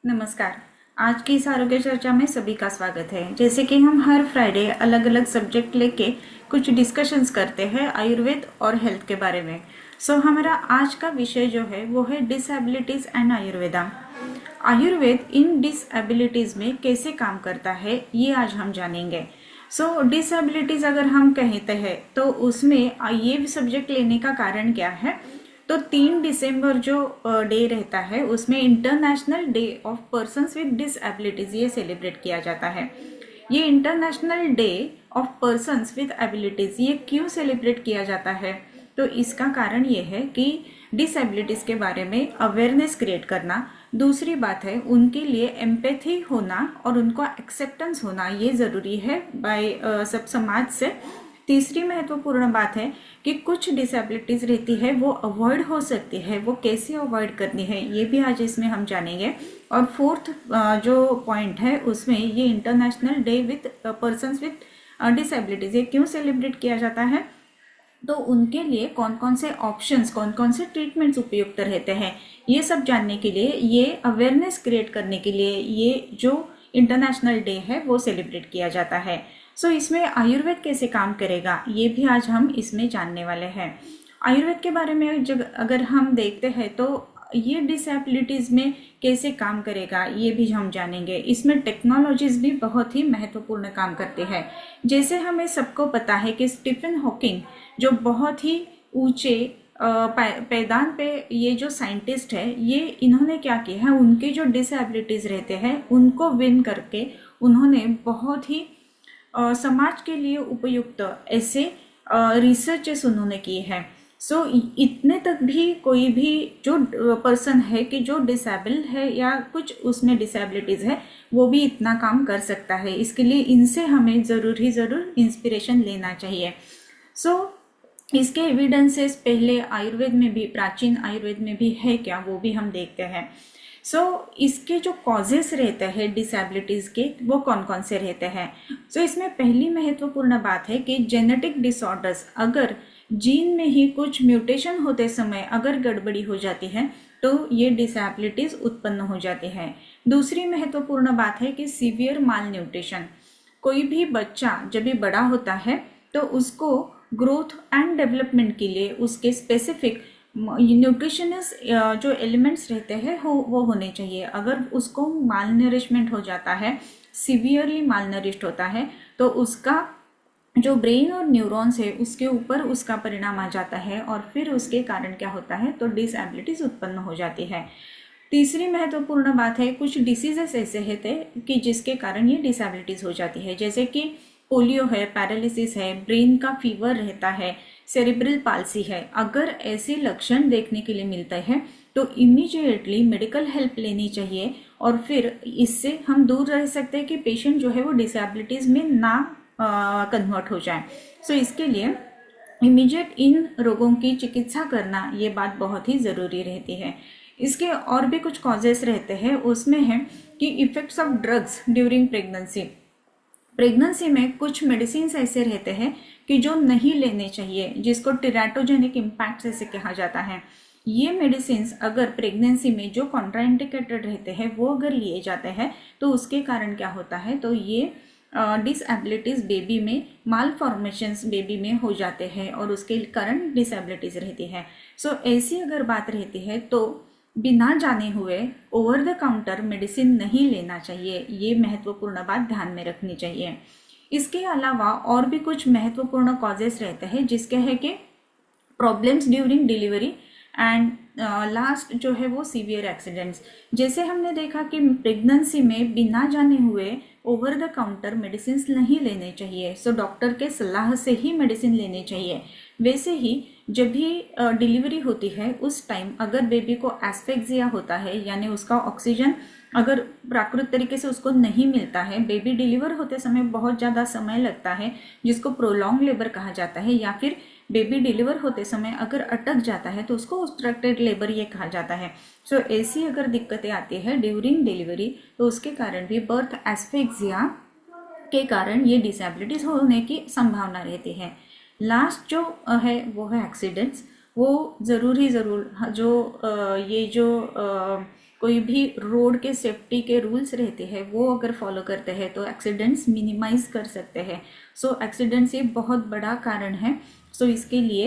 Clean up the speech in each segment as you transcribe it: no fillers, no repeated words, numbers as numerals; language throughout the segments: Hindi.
नमस्कार। आज की इस आरोग्य चर्चा में सभी का स्वागत है। जैसे कि हम हर फ्राइडे अलग अलग सब्जेक्ट लेके कुछ डिस्कशंस करते हैं आयुर्वेद और हेल्थ के बारे में। हमारा आज का विषय जो है वो है disabilities and Ayurveda. Ayurveda in disabilities में कैसे काम करता है ये आज हम जानेंगे। डिसेबिलिटीज अगर हम कहते हैं तो उसमें ये सब्जेक्ट लेने का कारण क्या है। तो 3 दिसंबर जो डे रहता है उसमें international day of persons with डिसएबिलिटीज ये सेलिब्रेट किया जाता है। ये international day of persons with abilities ये क्यों सेलिब्रेट किया जाता है? तो इसका कारण ये है कि डिसएबिलिटीज के बारे में अवेयरनेस क्रिएट करना। दूसरी बात है उनके लिए एम्पैथी होना और उनको एक्सेप्टेंस होना ये ज़रूरी है बाय सब समाज से। तीसरी महत्वपूर्ण बात है कि कुछ डिसेबिलिटीज रहती है वो अवॉइड हो सकती है, वो कैसे अवॉइड करनी है ये भी आज इसमें हम जानेंगे। और फोर्थ जो पॉइंट है उसमें ये international day with persons with disabilities ये क्यों सेलिब्रेट किया जाता है, तो उनके लिए कौन कौन से ऑप्शंस कौन कौन से ट्रीटमेंट्स उपयुक्त रहते हैं ये सब जानने के लिए, ये अवेयरनेस क्रिएट करने के लिए ये जो इंटरनेशनल डे है वो सेलिब्रेट किया जाता है। इसमें आयुर्वेद कैसे काम करेगा ये भी आज हम इसमें जानने वाले हैं। आयुर्वेद के बारे में जब अगर हम देखते हैं तो ये डिसेबिलिटीज़ में कैसे काम करेगा ये भी हम जानेंगे। इसमें टेक्नोलॉजीज भी बहुत ही महत्वपूर्ण काम करते हैं। जैसे हमें सबको पता है कि स्टीफन हॉकिंग जो बहुत ही ऊंचे पैदान पे ये जो साइंटिस्ट है ये इन्होंने क्या किया है, उनके जो डिसेबिलिटीज़ रहते हैं उनको विन करके उन्होंने बहुत ही समाज के लिए उपयुक्त ऐसे रिसर्चेस उन्होंने किए हैं। इतने तक भी कोई भी जो पर्सन है कि जो डिसेबल है या कुछ उसमें डिसेबिलिटीज़ है वो भी इतना काम कर सकता है। इसके लिए इनसे हमें ज़रूर इंस्पिरेशन लेना चाहिए। इसके एविडेंसेस पहले आयुर्वेद में भी, प्राचीन आयुर्वेद में भी है क्या वो भी हम देखते हैं। इसके जो कॉजेस रहते हैं डिसेबिलिटीज के वो कौन कौन से रहते हैं। इसमें पहली महत्वपूर्ण बात है कि जेनेटिक डिसऑर्डर्स, अगर जीन में ही कुछ म्यूटेशन होते समय अगर गड़बड़ी हो जाती है तो ये डिसेबिलिटीज उत्पन्न हो जाती है। दूसरी महत्वपूर्ण बात है कि सीवियर माल न्यूट्रिशन, कोई भी बच्चा जब भी बड़ा होता है तो उसको ग्रोथ एंड डेवलपमेंट के लिए उसके स्पेसिफिक न्यूट्रिशनस जो एलिमेंट्स रहते हैं वो होने चाहिए। अगर उसको माल नरिशमेंट हो जाता है, सीवियरली माल नरिश्ड होता है तो उसका जो ब्रेन और न्यूरॉन्स है उसके ऊपर उसका परिणाम आ जाता है और फिर उसके कारण क्या होता है तो डिसेबिलिटीज उत्पन्न हो जाती है। तीसरी महत्वपूर्ण बात है कुछ डिसीजेस ऐसे होते कि जिसके कारण ये डिसेबिलिटीज हो जाती है, जैसे कि पोलियो है, पैरालिसिस है, ब्रेन का फीवर रहता है, सेरिब्रल पाल्सी है। अगर ऐसे लक्षण देखने के लिए मिलते हैं तो इमीडिएटली मेडिकल हेल्प लेनी चाहिए और फिर इससे हम दूर रह सकते हैं कि पेशेंट जो है वो डिसेबिलिटीज में ना कन्वर्ट हो जाए। इसके लिए इमीडिएट इन रोगों की चिकित्सा करना ये बात बहुत ही ज़रूरी रहती है। इसके और भी कुछ कॉजेस रहते हैं, उसमें है कि effects of drugs during pregnancy में कुछ मेडिसिन ऐसे रहते हैं कि जो नहीं लेने चाहिए, जिसको टेराटोजेनिक इम्पैक्ट ऐसे कहा जाता है। ये मेडिसिन अगर प्रेगनेंसी में जो कॉन्ट्राइंडिकेटेड रहते हैं वो अगर लिए जाते हैं तो उसके कारण क्या होता है तो ये डिसेबिलिटीज़ बेबी में, माल फॉर्मेशंस बेबी में हो जाते हैं और उसके कारण डिसेबिलिटीज़ रहती है। ऐसी अगर बात रहती है तो बिना जाने हुए ओवर द काउंटर मेडिसिन नहीं लेना चाहिए, ये महत्वपूर्ण बात ध्यान में रखनी चाहिए। इसके अलावा और भी कुछ महत्वपूर्ण कॉजेस रहते हैं जिसके है कि problems during delivery and last जो है वो सीवियर एक्सीडेंट्स। जैसे हमने देखा कि प्रेगनेंसी में बिना जाने हुए ओवर द काउंटर मेडिसिन नहीं लेने चाहिए, डॉक्टर के सलाह से ही मेडिसिन लेने चाहिए। वैसे ही जब भी डिलीवरी होती है उस टाइम अगर बेबी को एस्फेक्सिया होता है यानी उसका ऑक्सीजन अगर प्राकृतिक तरीके से उसको नहीं मिलता है, बेबी डिलीवर होते समय बहुत ज़्यादा समय लगता है जिसको प्रोलॉन्ग लेबर कहा जाता है, या फिर बेबी डिलीवर होते समय अगर अटक जाता है तो उसको ऑब्स्ट्रक्टेड लेबर ये कहा जाता है। ऐसी अगर दिक्कतें आती है ड्यूरिंग डिलीवरी तो उसके कारण भी बर्थ एस्फेक्सिया के कारण ये डिसेबिलिटीज होने की संभावना रहती है। लास्ट जो है वो है एक्सीडेंट्स। वो ज़रूर जो ये जो कोई भी रोड के सेफ्टी के रूल्स रहते हैं वो अगर फॉलो करते हैं तो एक्सीडेंट्स मिनिमाइज कर सकते हैं। सो एक्सीडेंट्स ये बहुत बड़ा कारण है। सो इसके लिए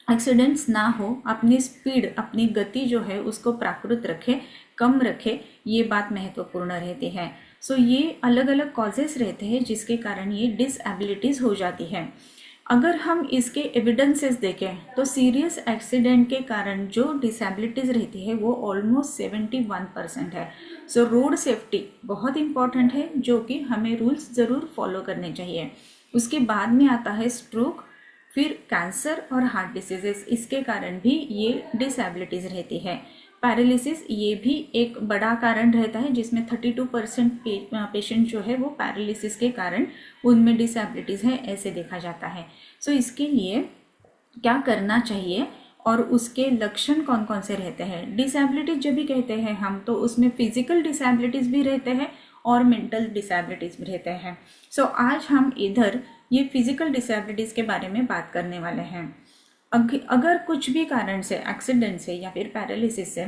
एक्सीडेंट्स ना हो, अपनी स्पीड, अपनी गति जो है उसको प्राकृत रखे, कम रखे, ये बात महत्वपूर्ण रहती है। सो ये अलग अलग कॉजेस रहते हैं जिसके कारण ये डिसएबिलिटीज़ हो जाती है। अगर हम इसके एविडेंसेस देखें तो सीरियस एक्सीडेंट के कारण जो डिसेबिलिटीज़ रहती है वो ऑलमोस्ट 71% है। सो रोड सेफ्टी बहुत इंपॉर्टेंट है, जो कि हमें रूल्स ज़रूर फॉलो करने चाहिए। उसके बाद में आता है स्ट्रोक, फिर कैंसर और हार्ट डिसीजेस, इसके कारण भी ये डिसेबिलिटीज़ रहती है। पैरालिसिस ये भी एक बड़ा कारण रहता है, जिसमें 32% पेशेंट जो है वो पैरालिसिस के कारण उनमें डिसेबिलिटीज़ है ऐसे देखा जाता है। सो इसके लिए क्या करना चाहिए और उसके लक्षण कौन कौन से रहते हैं। डिसेबिलिटीज जब भी कहते हैं हम, तो उसमें फिजिकल डिसेबिलिटीज़ भी रहते हैं और मेंटल डिसेबिलिटीज़ भी रहते हैं। सो आज हम इधर ये फिजिकल डिसेबिलिटीज़ के बारे में बात करने वाले हैं। अगर कुछ भी कारण से, एक्सीडेंट से या फिर पैरालिसिस से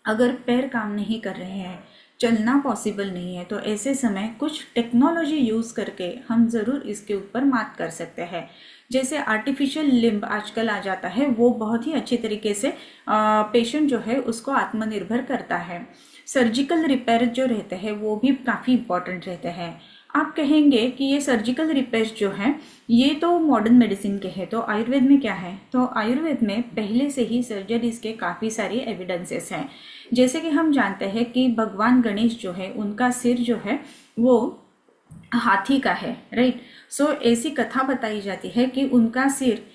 अगर पैर काम नहीं कर रहे हैं, चलना पॉसिबल नहीं है, तो ऐसे समय कुछ टेक्नोलॉजी यूज़ करके हम ज़रूर इसके ऊपर मात कर सकते हैं। जैसे आर्टिफिशियल लिम्ब आजकल आ जाता है, वो बहुत ही अच्छी तरीके से पेशेंट जो है उसको आत्मनिर्भर करता है। सर्जिकल रिपेयर जो रहते हैं वो भी काफ़ी इम्पॉर्टेंट रहते हैं। आप कहेंगे कि ये सर्जिकल रिपेयर्स जो है ये तो मॉडर्न मेडिसिन के हैं, तो आयुर्वेद में क्या है? तो आयुर्वेद में पहले से ही सर्जरीज के काफ़ी सारे एविडेंसेस हैं। जैसे कि हम जानते हैं कि भगवान गणेश जो है उनका सिर जो है वो हाथी का है, राइट। सो ऐसी कथा बताई जाती है कि उनका सिर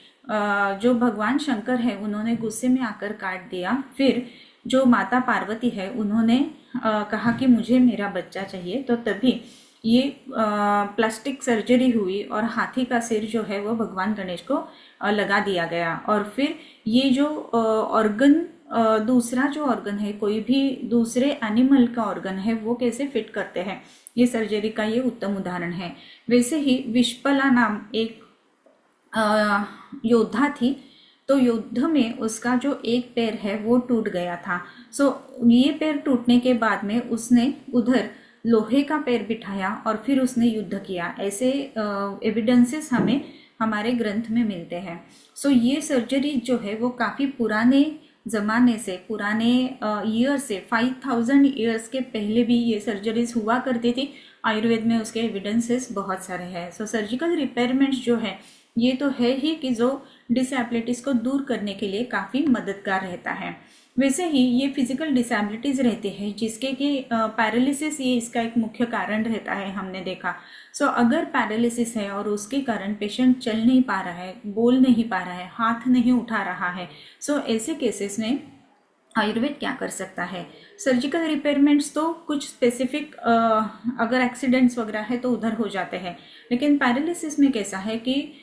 जो भगवान शंकर है उन्होंने गुस्से में आकर काट दिया। फिर जो माता पार्वती है उन्होंने कहा कि मुझे मेरा बच्चा चाहिए, तो तभी ये प्लास्टिक सर्जरी हुई और हाथी का सिर जो है वो भगवान गणेश को लगा दिया गया। और फिर ये जो ऑर्गन, दूसरा जो ऑर्गन है, कोई भी दूसरे एनिमल का ऑर्गन है, वो कैसे फिट करते हैं, ये सर्जरी का ये उत्तम उदाहरण है। वैसे ही विश्पला नाम एक योद्धा थी, तो युद्ध में उसका जो एक पैर है वो टूट गया था। सो ये पैर टूटने के बाद में उसने उधर लोहे का पैर बिठाया और फिर उसने युद्ध किया। ऐसे एविडेंसेस हमें हमारे ग्रंथ में मिलते हैं। सो ये सर्जरी जो है वो काफ़ी पुराने ज़माने से, पुराने ईयर से, 5000 ईयर्स के पहले भी ये सर्जरीज हुआ करती थी। आयुर्वेद में उसके एविडेंसेस बहुत सारे हैं। सो सर्जिकल रिपेयरमेंट्स जो है ये तो है ही कि जो डिसेबिलिटीज़ को दूर करने के लिए काफ़ी मददगार रहता है। वैसे ही ये फिजिकल डिसेबिलिटीज़ रहती है जिसके कि पैरालिसिस ये इसका एक मुख्य कारण रहता है, हमने देखा। सो अगर पैरालिसिस है और उसके कारण पेशेंट चल नहीं पा रहा है, बोल नहीं पा रहा है, हाथ नहीं उठा रहा है, सो ऐसे केसेस में आयुर्वेद क्या कर सकता है? सर्जिकल रिपेयरमेंट्स तो कुछ स्पेसिफिक अगर एक्सीडेंट्स वगैरह है तो उधर हो जाते हैं, लेकिन पैरालिसिस में कैसा है कि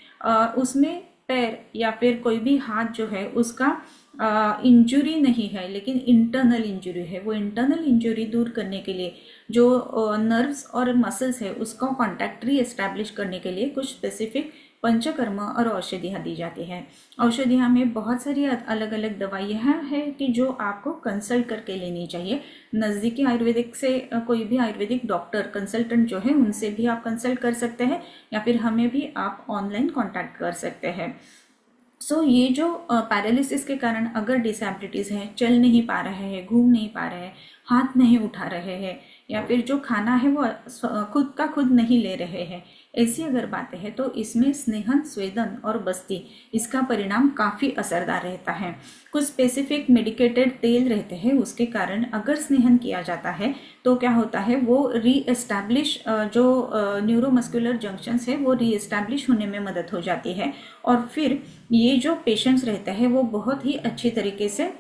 उसमें पैर या फिर कोई भी हाथ जो है उसका इंजुरी नहीं है, लेकिन इंटरनल इंजुरी है। वो इंटरनल इंजुरी दूर करने के लिए जो नर्व्स और मसल्स है उसको कॉन्टैक्ट री एस्टैब्लिश करने के लिए कुछ स्पेसिफिक पंचकर्म और औषधियाँ दी जाती है। औषधियाँ में बहुत सारी अलग अलग दवाइयाँ हैं कि जो आपको कंसल्ट करके लेनी चाहिए। नज़दीकी आयुर्वेदिक से कोई भी आयुर्वेदिक डॉक्टर, कंसल्टेंट जो है उनसे भी आप कंसल्ट कर सकते हैं, या फिर हमें भी आप ऑनलाइन कॉन्टैक्ट कर सकते हैं। सो ये जो पैरालिसिस के कारण अगर डिसेबिलिटीज़ है, चल नहीं पा रहे हैं, घूम नहीं पा रहे हैं, हाथ नहीं उठा रहे हैं, या फिर जो खाना है वो खुद का खुद नहीं ले रहे हैं, ऐसी अगर बातें हैं तो इसमें स्नेहन, स्वेदन और बस्ती इसका परिणाम काफ़ी असरदार रहता है। कुछ स्पेसिफिक मेडिकेटेड तेल रहते हैं, उसके कारण अगर स्नेहन किया जाता है तो क्या होता है, वो री एस्टैब्लिश जो न्यूरोमस्कुलर जंक्शंस है वो री एस्टैब्लिश होने में मदद हो जाती है, और फिर ये जो पेशेंट्स रहते हैं वो बहुत ही अच्छी तरीके से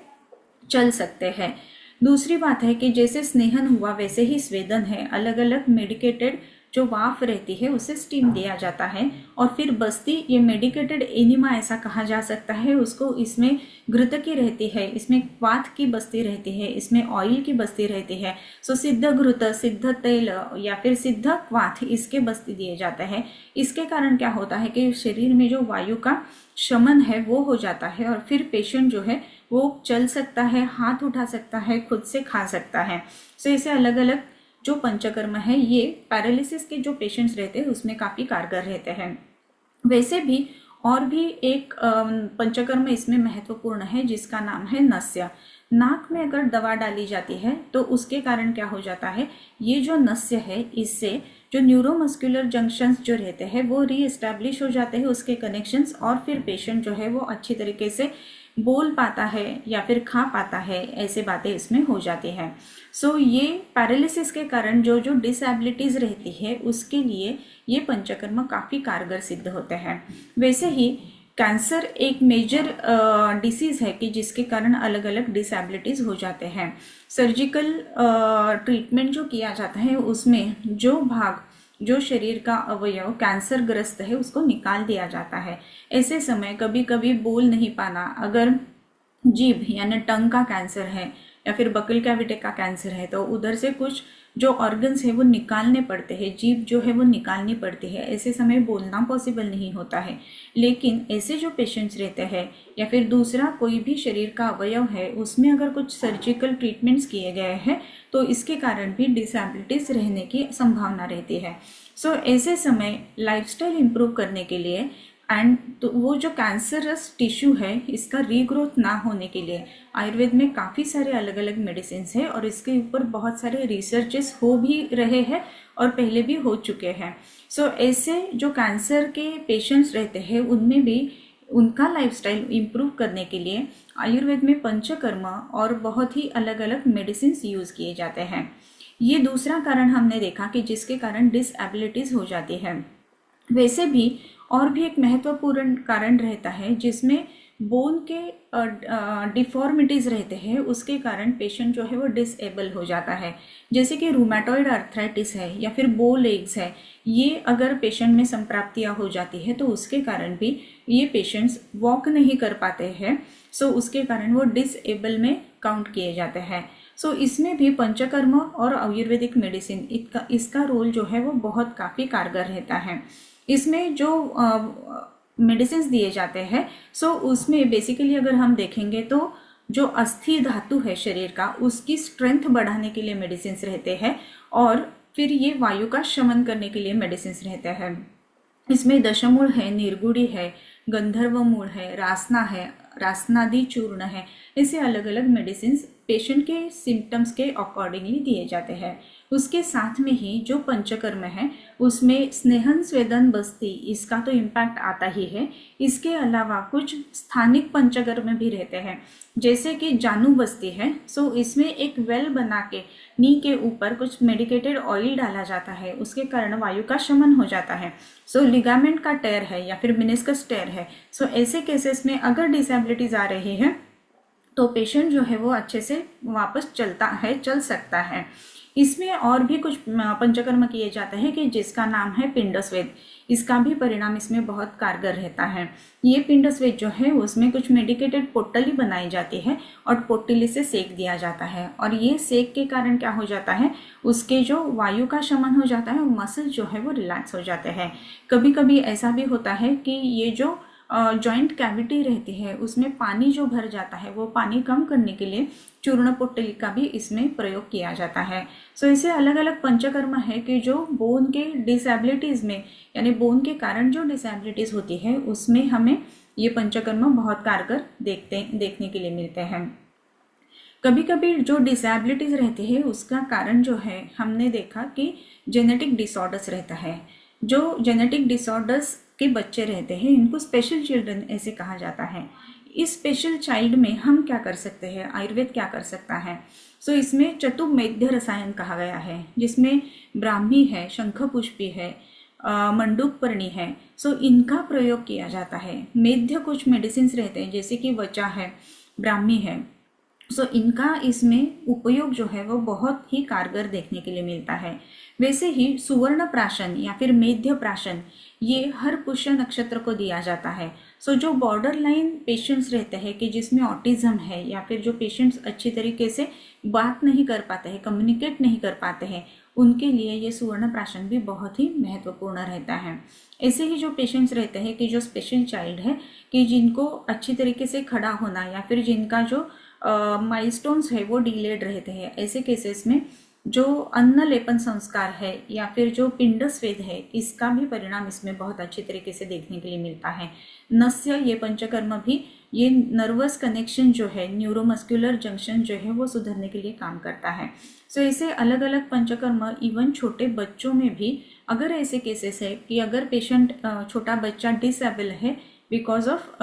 चल सकते हैं। दूसरी बात है कि जैसे स्नेहन हुआ वैसे ही स्वेदन है। अलग अलग मेडिकेटेड जो वाफ रहती है उसे स्टीम दिया जाता है। और फिर बस्ती, ये मेडिकेटेड एनिमा ऐसा कहा जा सकता है उसको। इसमें घृतकी रहती है, इसमें क्वाथ की बस्ती रहती है, इसमें ऑयल की बस्ती रहती है। सो सिद्ध घृत, सिद्ध तेल या फिर सिद्ध क्वाथ, इसके बस्ती दिए जाते हैं। इसके कारण क्या होता है कि शरीर में जो वायु का शमन है वो हो जाता है और फिर पेशेंट जो है वो चल सकता है, हाथ उठा सकता है, खुद से खा सकता है। सो ऐसे अलग अलग जो पंचकर्म है ये पैरालिसिस के जो पेशेंट्स रहते हैं उसमें काफ़ी कारगर रहते हैं। वैसे भी और भी एक पंचकर्म इसमें महत्वपूर्ण है जिसका नाम है नस्य। नाक में अगर दवा डाली जाती है तो उसके कारण क्या हो जाता है, ये जो नस्य है इससे जो न्यूरोमस्कुलर जंक्शंस जो रहते हैं वो रीएस्टैब्लिश हो जाते हैं, उसके कनेक्शंस, और फिर पेशेंट जो है वो अच्छी तरीके से बोल पाता है या फिर खा पाता है, ऐसे बातें इसमें हो जाती हैं। सो ये पैरालिसिस के कारण जो जो डिसेबिलिटीज़ रहती है उसके लिए ये पंचकर्म काफ़ी कारगर सिद्ध होते हैं। वैसे ही कैंसर एक मेजर डिसीज़ है कि जिसके कारण अलग अलग डिसेबिलिटीज़ हो जाते हैं। सर्जिकल ट्रीटमेंट जो किया जाता है उसमें जो भाग, जो शरीर का अवयव कैंसर ग्रस्त है उसको निकाल दिया जाता है। ऐसे समय कभी कभी बोल नहीं पाना, अगर जीभ यानी टंग का कैंसर है या फिर बकल कैविटी का कैंसर है तो उधर से कुछ जो ऑर्गन्स है वो निकालने पड़ते हैं, जीभ जो है वो निकालनी पड़ती है। ऐसे समय बोलना पॉसिबल नहीं होता है। लेकिन ऐसे जो पेशेंट्स रहते हैं या फिर दूसरा कोई भी शरीर का अवयव है उसमें अगर कुछ सर्जिकल ट्रीटमेंट्स किए गए हैं तो इसके कारण भी डिसेबिलिटीज़ रहने की संभावना रहती है। सो ऐसे समय लाइफस्टाइल इम्प्रूव करने के लिए एंड तो वो जो कैंसरस टिश्यू है इसका रीग्रोथ ना होने के लिए आयुर्वेद में काफ़ी सारे अलग अलग मेडिसिन है और इसके ऊपर बहुत सारे रिसर्चेस हो भी रहे हैं और पहले भी हो चुके हैं। सो ऐसे जो कैंसर के पेशेंट्स रहते हैं उनमें भी उनका लाइफस्टाइल इम्प्रूव करने के लिए आयुर्वेद में पंचकर्म और बहुत ही अलग अलग मेडिसिन यूज़ किए जाते हैं। ये दूसरा कारण हमने देखा कि जिसके कारण डिसेबिलिटीज़ हो जाती है। वैसे भी और भी एक महत्वपूर्ण कारण रहता है जिसमें बोन के डिफॉर्मिटीज़ रहते हैं, उसके कारण पेशेंट जो है वो डिसेबल हो जाता है। जैसे कि रूमेटॉइड आर्थराइटिस है या फिर बो लेग्स है, ये अगर पेशेंट में संप्राप्तियाँ हो जाती है तो उसके कारण भी ये पेशेंट्स वॉक नहीं कर पाते हैं। सो उसके कारण वो डिसेबल में काउंट किए जाते हैं। सो इसमें भी पंचकर्म और आयुर्वेदिक मेडिसिन इसका रोल जो है वो बहुत काफ़ी कारगर रहता है। इसमें जो मेडिसिन दिए जाते हैं सो उसमें बेसिकली अगर हम देखेंगे तो जो अस्थि धातु है शरीर का उसकी स्ट्रेंथ बढ़ाने के लिए मेडिसिन रहते हैं और फिर ये वायु का शमन करने के लिए मेडिसिन रहते हैं। इसमें दशमूल है, निर्गुड़ी है, गंधर्व मूल है, रासना है, रासनादि चूर्ण है। ऐसे अलग अलग मेडिसिन पेशेंट के सिम्टम्स के अकॉर्डिंगली दिए जाते हैं। उसके साथ में ही जो पंचकर्म है उसमें स्नेहन स्वेदन बस्ती, इसका तो इम्पैक्ट आता ही है। इसके अलावा कुछ स्थानिक पंचकर्म भी रहते हैं जैसे कि जानू बस्ती है। सो इसमें एक वेल बना के नी के ऊपर कुछ मेडिकेटेड ऑयल डाला जाता है, उसके कारण वायु का शमन हो जाता है। सो लिगामेंट का टेयर है या फिर मेनिस्कस टेयर है। सो ऐसे केसेस में अगर डिसेबिलिटीज आ रही है तो पेशेंट जो है वो अच्छे से वापस चल सकता है। इसमें और भी कुछ पंचकर्म किए जाते हैं कि जिसका नाम है पिंडस्वेद। इसका भी परिणाम इसमें बहुत कारगर रहता है। ये पिंडस्वेद जो है उसमें कुछ मेडिकेटेड पोटली बनाई जाती है और पोटली से सेक दिया जाता है और ये सेक के कारण क्या हो जाता है, उसके जो वायु का शमन हो जाता है और मसल जो है वो रिलैक्स हो जाते हैं। कभी कभी ऐसा भी होता है कि ये जो जॉइंट कैविटी रहती है उसमें पानी जो भर जाता है वो पानी कम करने के लिए चूर्ण पोटली का भी इसमें प्रयोग किया जाता है। सो ऐसे अलग अलग पंचकर्म है कि जो बोन के डिसेबिलिटीज़ में यानी बोन के कारण जो डिसेबिलिटीज़ होती है उसमें हमें ये पंचकर्म बहुत कारगर देखने के लिए मिलते हैं। कभी कभी जो डिसेबिलिटीज़ रहती है उसका कारण जो है हमने देखा कि जेनेटिक डिसऑर्डर्स रहता है। जो जेनेटिक डिसऑर्डर्स के बच्चे रहते हैं इनको स्पेशल चिल्ड्रन ऐसे कहा जाता है। इस स्पेशल चाइल्ड में हम क्या कर सकते हैं, आयुर्वेद क्या कर सकता है। सो इसमें चतुर्मेध्य रसायन कहा गया है जिसमें ब्राह्मी है, शंखपुष्पी है, मंडूकपर्णी है। सो इनका प्रयोग किया जाता है। मेध्य कुछ मेडिसिन रहते हैं जैसे कि वचा है, ब्राह्मी है। सो इनका इसमें उपयोग जो है वो बहुत ही कारगर देखने के लिए मिलता है। वैसे ही सुवर्ण प्राशन या फिर मेध्य प्राशन ये हर पुष्य नक्षत्र को दिया जाता है। सो जो बॉर्डर लाइन पेशेंट्स रहते हैं कि जिसमें ऑटिज्म है या फिर जो पेशेंट्स अच्छी तरीके से बात नहीं कर पाते हैं, कम्युनिकेट नहीं कर पाते हैं, उनके लिए ये सुवर्ण प्राशन भी बहुत ही महत्वपूर्ण रहता है। ऐसे ही जो पेशेंट्स रहते हैं कि जो स्पेशल चाइल्ड है कि जिनको अच्छी तरीके से खड़ा होना या फिर जिनका जो माइलस्टोन्स है वो डिलेड रहते हैं, ऐसे केसेस में जो अन्न लेपन संस्कार है या फिर जो पिंड स्वेद है इसका भी परिणाम इसमें बहुत अच्छी तरीके से देखने के लिए मिलता है। नस्य ये पंचकर्म भी ये नर्वस कनेक्शन जो है, न्यूरोमस्कुलर जंक्शन जो है वो सुधरने के लिए काम करता है। सो ऐसे अलग अलग पंचकर्म इवन छोटे बच्चों में भी अगर ऐसे केसेस है कि अगर पेशेंट छोटा बच्चा डिसेबल है बिकॉज ऑफ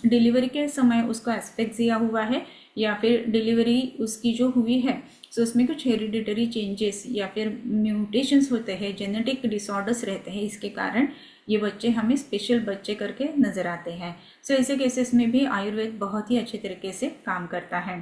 डिलीवरी के समय उसको एस्फेक्सिया हुआ है या फिर डिलीवरी उसकी जो हुई है सो उसमें कुछ हेरिडिटरी चेंजेस या फिर म्यूटेशंस होते हैं, जेनेटिक डिसऑर्डर्स रहते हैं, इसके कारण ये बच्चे हमें स्पेशल बच्चे करके नज़र आते हैं। सो ऐसे केसेस में भी आयुर्वेद बहुत ही अच्छे तरीके से काम करता है।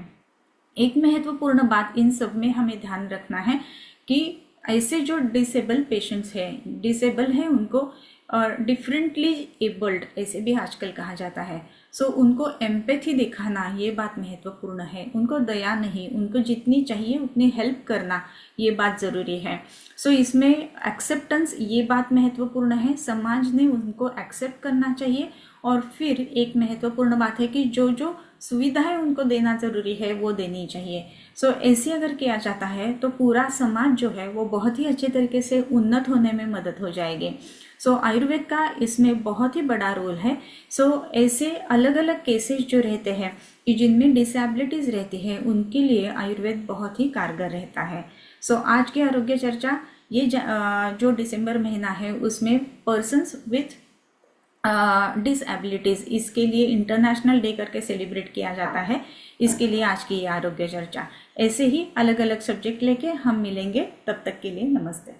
एक महत्वपूर्ण बात इन सब में हमें ध्यान रखना है कि ऐसे जो डिसेबल पेशेंट्स हैं, डिसेबल है उनको और डिफरेंटली एबल्ड ऐसे भी आजकल कहा जाता है। सो उनको एम्पैथी दिखाना ये बात महत्वपूर्ण है, उनको दया नहीं, उनको जितनी चाहिए उतनी हेल्प करना ये बात ज़रूरी है। सो इसमें एक्सेप्टेंस ये बात महत्वपूर्ण है, समाज ने उनको एक्सेप्ट करना चाहिए। और फिर एक महत्वपूर्ण बात है कि जो जो सुविधाएं उनको देना ज़रूरी है वो देनी चाहिए। सो ऐसे अगर किया जाता है तो पूरा समाज जो है वो बहुत ही अच्छे तरीके से उन्नत होने में मदद हो जाएगी। सो आयुर्वेद का इसमें बहुत ही बड़ा रोल है। सो ऐसे अलग अलग केसेस जो रहते हैं कि जिनमें डिसेबिलिटीज़ रहती है उनके लिए आयुर्वेद बहुत ही कारगर रहता है। सो आज की आरोग्य चर्चा ये जो दिसंबर महीना है उसमें पर्सन्स विथ डिसएबिलिटीज़ इसके लिए इंटरनेशनल डे करके सेलिब्रेट किया जाता है। इसके लिए आज की ये आरोग्य चर्चा। ऐसे ही अलग अलग सब्जेक्ट लेके हम मिलेंगे, तब तक के लिए नमस्ते।